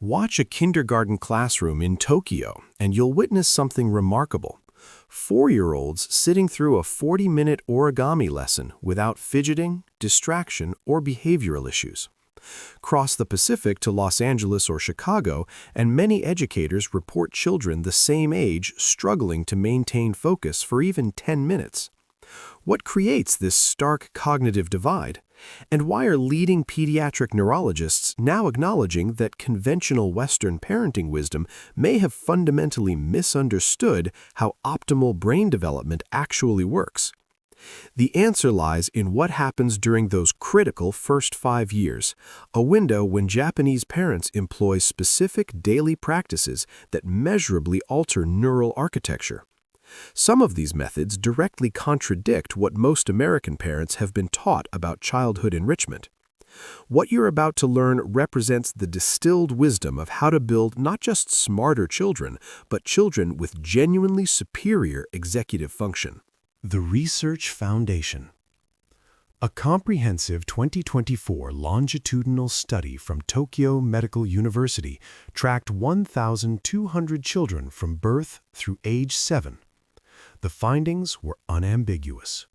Watch a kindergarten classroom in Tokyo, and you'll witness something remarkable. 4-year-olds sitting through a 40-minute origami lesson without fidgeting, distraction, or behavioral issues. Cross the Pacific to Los Angeles or Chicago, and many educators report children the same age struggling to maintain focus for even 10 minutes. What creates this stark cognitive divide? And why are leading pediatric neurologists now acknowledging that conventional Western parenting wisdom may have fundamentally misunderstood how optimal brain development actually works? The answer lies in what happens during those critical first 5 years, a window when Japanese parents employ specific daily practices that measurably alter neural architecture. Some of these methods directly contradict what most American parents have been taught about childhood enrichment. What you're about to learn represents the distilled wisdom of how to build not just smarter children, but children with genuinely superior executive function. The Research Foundation. A comprehensive 2024 longitudinal study from Tokyo Medical University tracked 1,200 children from birth through age 7. The findings were unambiguous.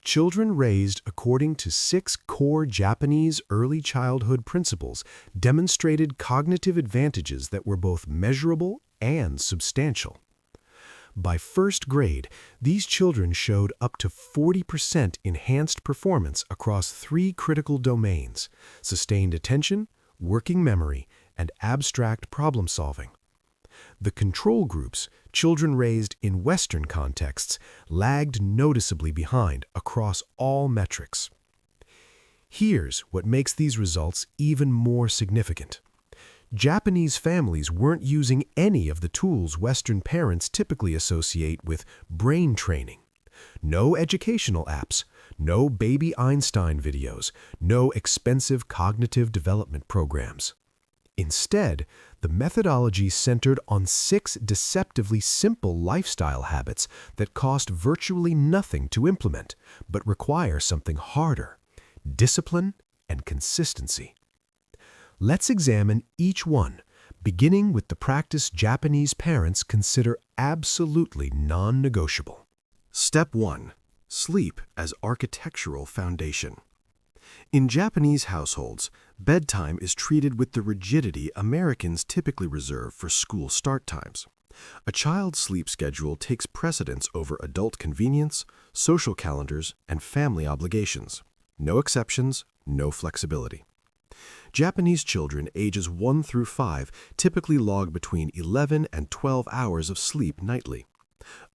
Children raised according to 6 core Japanese early childhood principles demonstrated cognitive advantages that were both measurable and substantial. By first grade, these children showed up to 40% enhanced performance across 3 critical domains: sustained attention, working memory, and abstract problem solving. The control groups, children raised in Western contexts, lagged noticeably behind across all metrics. Here's what makes these results even more significant. Japanese families weren't using any of the tools Western parents typically associate with brain training. No educational apps, no Baby Einstein videos, no expensive cognitive development programs. Instead, the methodology centered on 6 deceptively simple lifestyle habits that cost virtually nothing to implement, but require something harder: discipline and consistency. Let's examine each one, beginning with the practice Japanese parents consider absolutely non-negotiable. Step 1. Sleep as architectural foundation. In Japanese households, bedtime is treated with the rigidity Americans typically reserve for school start times. A child's sleep schedule takes precedence over adult convenience, social calendars, and family obligations. No exceptions, no flexibility. Japanese children ages 1 through 5 typically log between 11 and 12 hours of sleep nightly.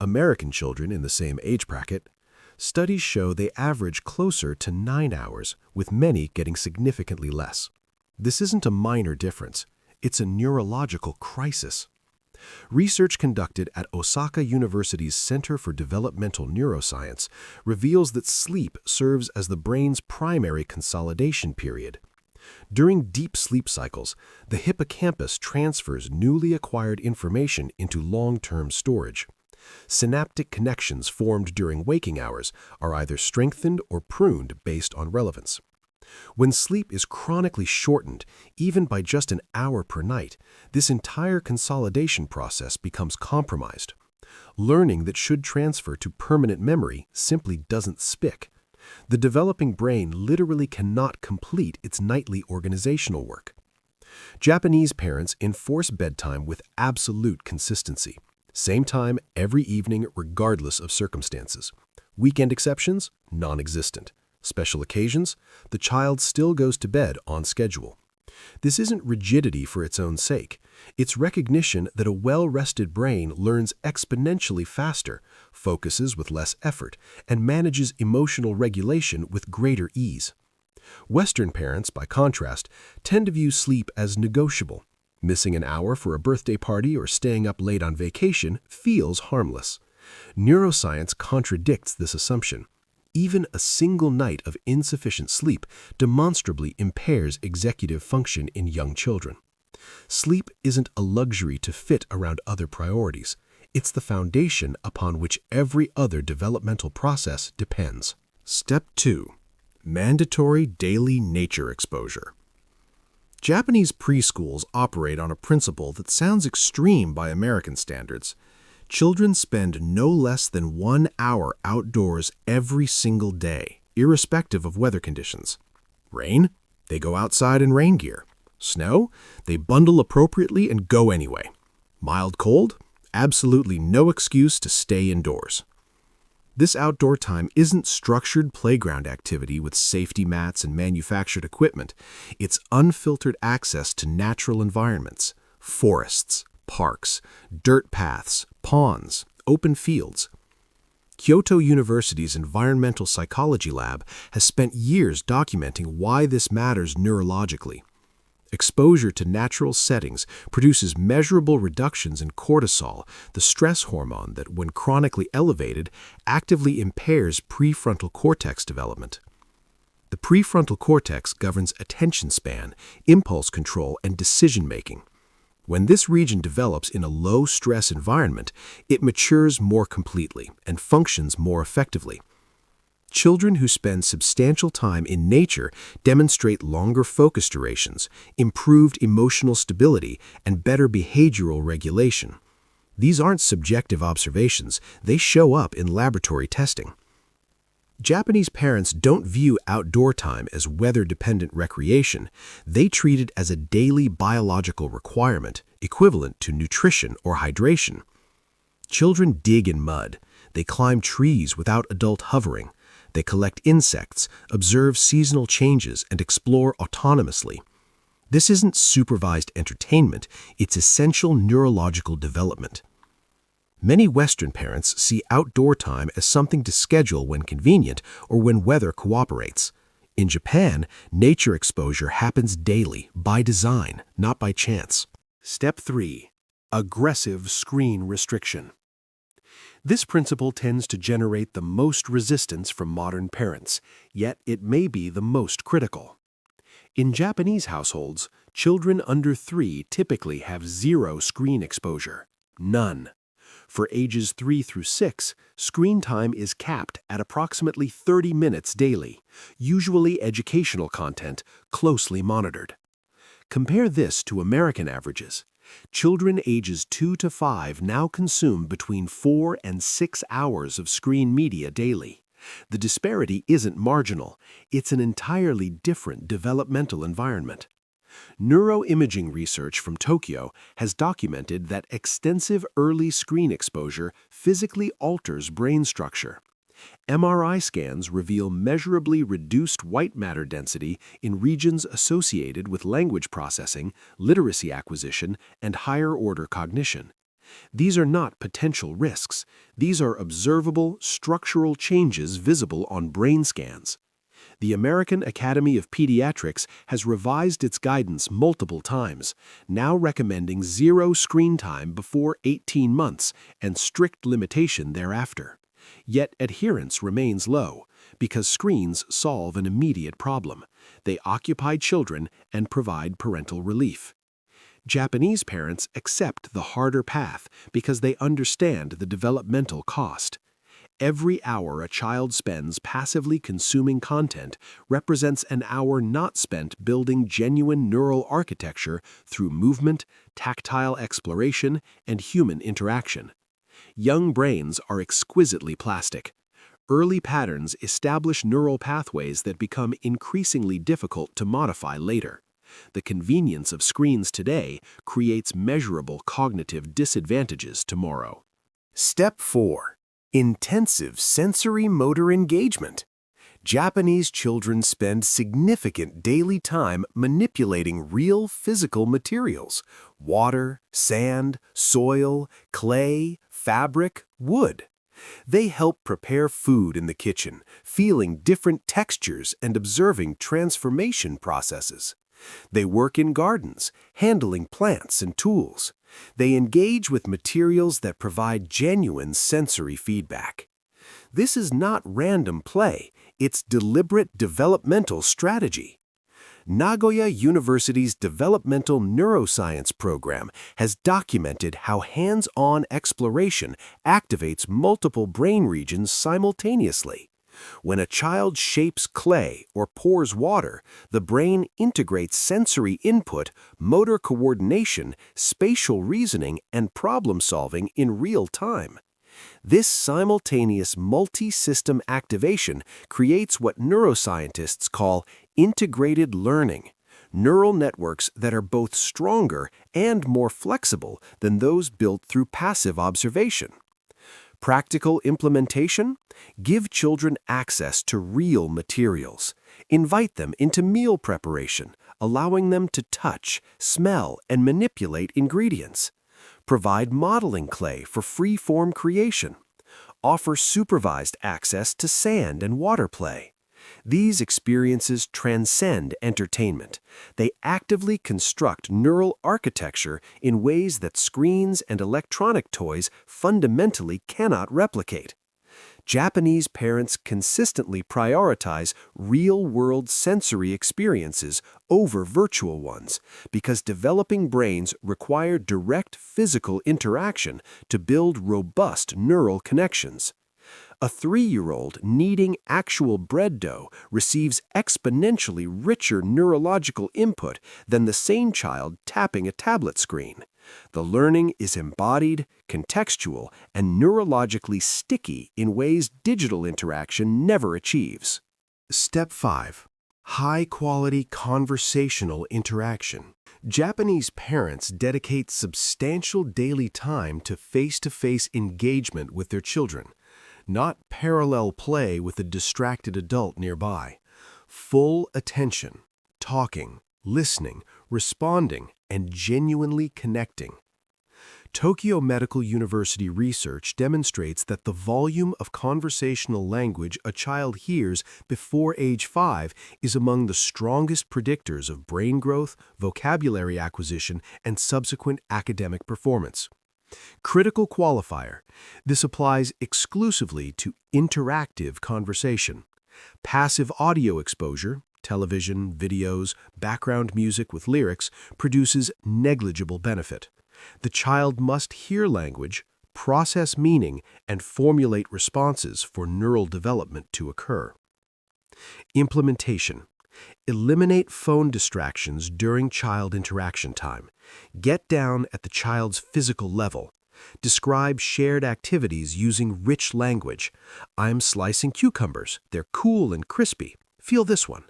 American children in the same age bracket, studies show they average closer to 9 hours, with many getting significantly less. This isn't a minor difference, it's a neurological crisis. Research conducted at Osaka University's Center for Developmental Neuroscience reveals that sleep serves as the brain's primary consolidation period. During deep sleep cycles, the hippocampus transfers newly acquired information into long-term storage. Synaptic connections formed during waking hours are either strengthened or pruned based on relevance. When sleep is chronically shortened, even by just an hour per night, this entire consolidation process becomes compromised. Learning that should transfer to permanent memory simply doesn't stick. The developing brain literally cannot complete its nightly organizational work. Japanese parents enforce bedtime with absolute consistency. Same time every evening regardless of circumstances. Weekend exceptions? Non-existent. Special occasions? The child still goes to bed on schedule. This isn't rigidity for its own sake. It's recognition that a well-rested brain learns exponentially faster, focuses with less effort, and manages emotional regulation with greater ease. Western parents, by contrast, tend to view sleep as negotiable. Missing an hour for a birthday party or staying up late on vacation feels harmless. Neuroscience contradicts this assumption. Even a single night of insufficient sleep demonstrably impairs executive function in young children. Sleep isn't a luxury to fit around other priorities. It's the foundation upon which every other developmental process depends. Step 2. Mandatory daily nature exposure. Japanese preschools operate on a principle that sounds extreme by American standards. Children spend no less than 1 hour outdoors every single day, irrespective of weather conditions. Rain? They go outside in rain gear. Snow? They bundle appropriately and go anyway. Mild cold? Absolutely no excuse to stay indoors. This outdoor time isn't structured playground activity with safety mats and manufactured equipment. It's unfiltered access to natural environments, forests, parks, dirt paths, ponds, open fields. Kyoto University's Environmental Psychology Lab has spent years documenting why this matters neurologically. Exposure to natural settings produces measurable reductions in cortisol, the stress hormone that, when chronically elevated, actively impairs prefrontal cortex development. The prefrontal cortex governs attention span, impulse control, and decision-making. When this region develops in a low-stress environment, it matures more completely and functions more effectively. Children who spend substantial time in nature demonstrate longer focus durations, improved emotional stability, and better behavioral regulation. These aren't subjective observations, they show up in laboratory testing. Japanese parents don't view outdoor time as weather-dependent recreation. They treat it as a daily biological requirement, equivalent to nutrition or hydration. Children dig in mud. They climb trees without adult hovering. They collect insects, observe seasonal changes, and explore autonomously. This isn't supervised entertainment, it's essential neurological development. Many Western parents see outdoor time as something to schedule when convenient or when weather cooperates. In Japan, nature exposure happens daily, by design, not by chance. Step 3. Aggressive screen restriction. This principle tends to generate the most resistance from modern parents, yet it may be the most critical. In Japanese households, children under 3 typically have 0 screen exposure. None. For ages 3 through 6, screen time is capped at approximately 30 minutes daily, usually educational content, closely monitored. Compare this to American averages. Children ages 2 to 5 now consume between 4 and 6 hours of screen media daily. The disparity isn't marginal, it's an entirely different developmental environment. Neuroimaging research from Tokyo has documented that extensive early screen exposure physically alters brain structure. MRI scans reveal measurably reduced white matter density in regions associated with language processing, literacy acquisition, and higher-order cognition. These are not potential risks. These are observable, structural changes visible on brain scans. The American Academy of Pediatrics has revised its guidance multiple times, now recommending 0 screen time before 18 months and strict limitation thereafter. Yet adherence remains low because screens solve an immediate problem. They occupy children and provide parental relief. Japanese parents accept the harder path because they understand the developmental cost. Every hour a child spends passively consuming content represents an hour not spent building genuine neural architecture through movement, tactile exploration, and human interaction. Young brains are exquisitely plastic. Early patterns establish neural pathways that become increasingly difficult to modify later. The convenience of screens today creates measurable cognitive disadvantages tomorrow. Step 4. Intensive sensory motor engagement. Japanese children spend significant daily time manipulating real physical materials: water, sand, soil, clay, fabric, wood. They help prepare food in the kitchen, feeling different textures and observing transformation processes. They work in gardens, handling plants and tools. They engage with materials that provide genuine sensory feedback. This is not random play, it's deliberate developmental strategy. Nagoya University's Developmental Neuroscience program has documented how hands-on exploration activates multiple brain regions simultaneously. When a child shapes clay or pours water, the brain integrates sensory input, motor coordination, spatial reasoning, and problem-solving in real time. This simultaneous multi-system activation creates what neuroscientists call integrated learning, neural networks that are both stronger and more flexible than those built through passive observation. Practical implementation? Give children access to real materials. Invite them into meal preparation, allowing them to touch, smell, and manipulate ingredients. Provide modeling clay for free-form creation. Offer supervised access to sand and water play. These experiences transcend entertainment. They actively construct neural architecture in ways that screens and electronic toys fundamentally cannot replicate. Japanese parents consistently prioritize real-world sensory experiences over virtual ones because developing brains require direct physical interaction to build robust neural connections. A 3-year-old kneading actual bread dough receives exponentially richer neurological input than the same child tapping a tablet screen. The learning is embodied, contextual, and neurologically sticky in ways digital interaction never achieves. Step 5. High-quality conversational interaction. Japanese parents dedicate substantial daily time to face-to-face engagement with their children, not parallel play with a distracted adult nearby. Full attention, talking, listening, responding, and genuinely connecting. Tokyo Medical University research demonstrates that the volume of conversational language a child hears before age 5 is among the strongest predictors of brain growth, vocabulary acquisition, and subsequent academic performance. Critical qualifier. This applies exclusively to interactive conversation. Passive audio exposure, television, videos, background music with lyrics, produces negligible benefit. The child must hear language, process meaning, and formulate responses for neural development to occur. Implementation. Eliminate phone distractions during child interaction time. Get down at the child's physical level. Describe shared activities using rich language. I'm slicing cucumbers. They're cool and crispy. Feel this one.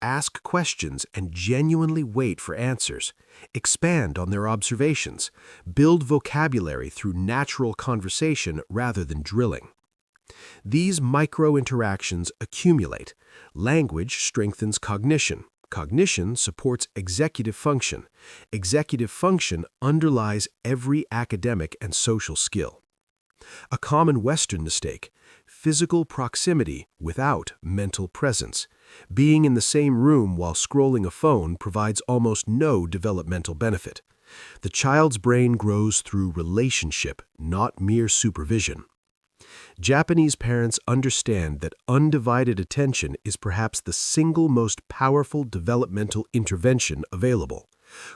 Ask questions and genuinely wait for answers. Expand on their observations. Build vocabulary through natural conversation rather than drilling. These micro-interactions accumulate. Language strengthens cognition. Cognition supports executive function. Executive function underlies every academic and social skill. A common Western mistake: physical proximity without mental presence. Being in the same room while scrolling a phone provides almost no developmental benefit. The child's brain grows through relationship, not mere supervision. Japanese parents understand that undivided attention is perhaps the single most powerful developmental intervention available.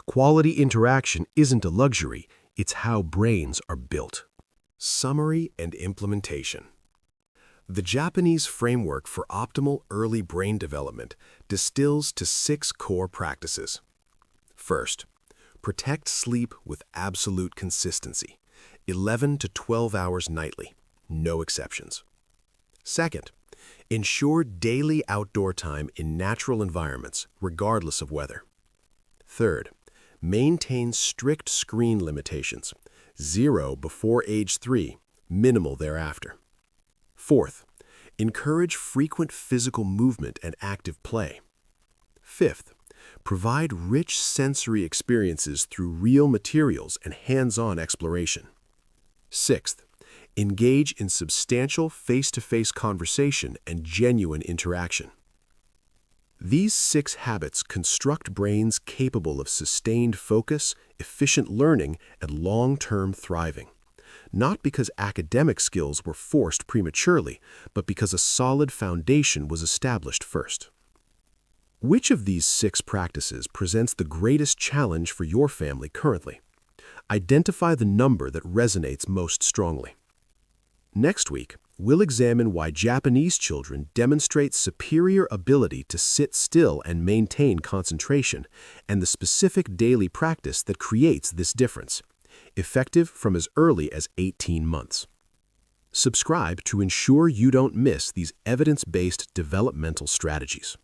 Quality interaction isn't a luxury, it's how brains are built. Summary and implementation. The Japanese framework for optimal early brain development distills to 6 core practices. First, protect sleep with absolute consistency, 11 to 12 hours nightly, no exceptions. Second, ensure daily outdoor time in natural environments, regardless of weather. Third, maintain strict screen limitations, 0 before age 3, minimal thereafter. Fourth, encourage frequent physical movement and active play. Fifth, provide rich sensory experiences through real materials and hands-on exploration. Sixth, engage in substantial face-to-face conversation and genuine interaction. These 6 habits construct brains capable of sustained focus, efficient learning, and long-term thriving. Not because academic skills were forced prematurely, but because a solid foundation was established first. Which of these 6 practices presents the greatest challenge for your family currently? Identify the number that resonates most strongly. Next week, we'll examine why Japanese children demonstrate superior ability to sit still and maintain concentration, and the specific daily practice that creates this difference, effective from as early as 18 months. Subscribe to ensure you don't miss these evidence-based developmental strategies.